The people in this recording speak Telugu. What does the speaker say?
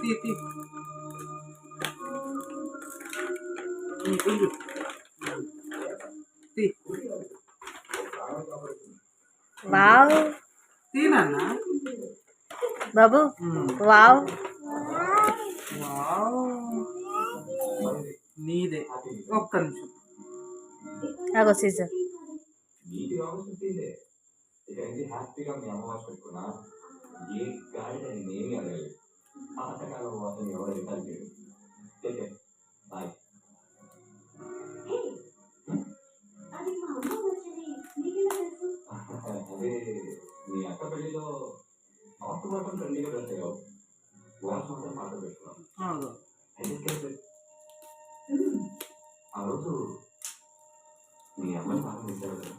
తీ తీ కొంచెం తీ వావ్ తీనన్నా బాబు వావ్ వావ్ నీదే ఒక్క నిమిషం అగో సీజర్ హ్యాపీగా మీ అమ్మవారు పెట్టుకున్నా ఏ గాడి నేనేమి అనలేదు పాతకాలం వాసన ఎవరు రికాల్ చేయడు బాయ్ అదే మీ అక్క పెళ్లిలో ఆఫ్ మాత్రం ట్రెండింగ్గా డ్రెస్ అయ్యావు వాచ్ మాత్రం పాత పెట్టుకున్నావు ఆ రోజు మీ అమ్మని పాఠం ఇచ్చారు కదా